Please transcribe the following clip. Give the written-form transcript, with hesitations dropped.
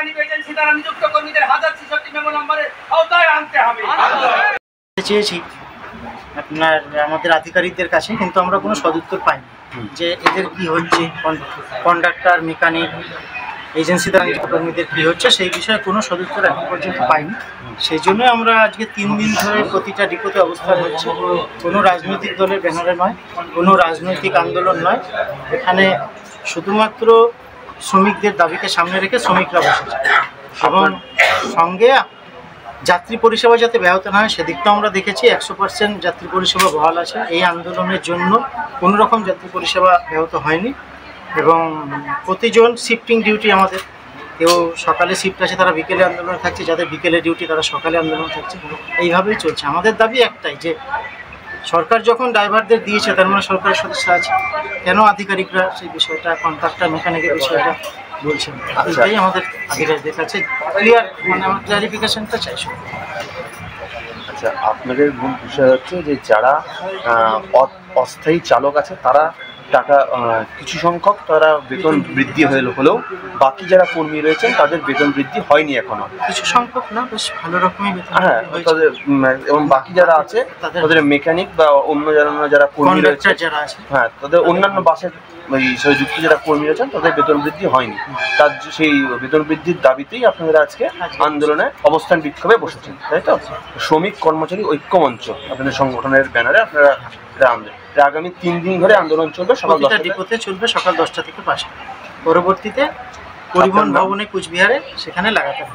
Mechanic agency দ্বারা নিযুক্ত কর্মীদের 1066 মেমো নম্বরের আওতায় আনতে হবে। চেয়েছি আপনার আমাদের আধিকারিকদের কাছে, কিন্তু আমরা কোনো সদুত্তর পাইনি যে এদের কি হচ্ছে, কন্ডাক্টর মেকানিক এজেন্সি দ্বারা নিযুক্ত কর্মীদের কী হচ্ছে সেই বিষয়ে কোনো সদুত্তর এখন পর্যন্ত পাইনি। সেই জন্যই আমরা আজকে 3 দিন ধরে প্রতিটা ডিপোতে অবস্থান হচ্ছে। কোনো রাজনৈতিক দলের ব্যানারে নয়, কোনো রাজনৈতিক আন্দোলন নয়, এখানে শুধুমাত্র শ্রমিকদের দাবিকে সামনে রেখে শ্রমিকরা বসেছে এবং সঙ্গে যাত্রী পরিষেবা যাতে ব্যাহত না হয় সেদিকটাও আমরা দেখেছি। 100% যাত্রী পরিষেবা বহাল আছে। এই আন্দোলনের জন্য কোনো রকম যাত্রী পরিষেবা ব্যাহত হয়নি এবং প্রতিজন শিফটিং ডিউটি আমাদের, কেউ সকালে শিফট আছে তারা বিকেলে আন্দোলনে থাকছে, যাদের বিকেলে ডিউটি তারা সকালে আন্দোলন থাকছে। এইভাবেই চলছে। আমাদের দাবি একটাই যে সরকার যখন ড্রাইভারদের দিয়েছে তার মানে সরকারের সদস্য আছে, কেন আধিকারিকরা সেই বিষয়টা কন্ট্রাক্টর মেকানিকের বিষয়টা বলছেন? এটাই আমাদের আধিকারিকদের কাছে ক্লিয়ার, মানে আমরা ক্লারিফিকেশনটা চাইছি। আচ্ছা, আপনাদের মূল বিষয় হচ্ছে যে যারা অস্থায়ী চালক আছে তারা টাকা কিছু সংখ্যক তারা বেতন বৃদ্ধি হলেও বাকি যারা কর্মী রয়েছেন তাদের বেতন বৃদ্ধি হয়নি এখনো। কিছু সংখ্যক না, বেশ ভালো রকমই বেতন। হ্যাঁ, তাদের এবং বাকি যারা আছে তাদের মেকানিক বা অন্য যারা কর্মী রয়েছে যারা আছে, হ্যাঁ, তাদের অন্যান্য বাসের সাথে যুক্ত যারা কর্মী রয়েছেন তাদের বেতন বৃদ্ধি হয়নি। তার সেই বেতন বৃদ্ধির দাবিতেই আপনারা আজকে আন্দোলনে অবস্থান বিক্ষোভে বসেছেন, তাই তো? শ্রমিক কর্মচারী ঐক্য মঞ্চ আপনাদের সংগঠনের ব্যানারে আপনারা আগামী 3 দিন ধরে আন্দোলন চলবে। সকাল 10টা ডিপোতে চলবে, সকাল 10টা থেকে 5টা। পরবর্তীতে পরিবহন ভবনে কুচবিহারে সেখানে লাগাতে হবে।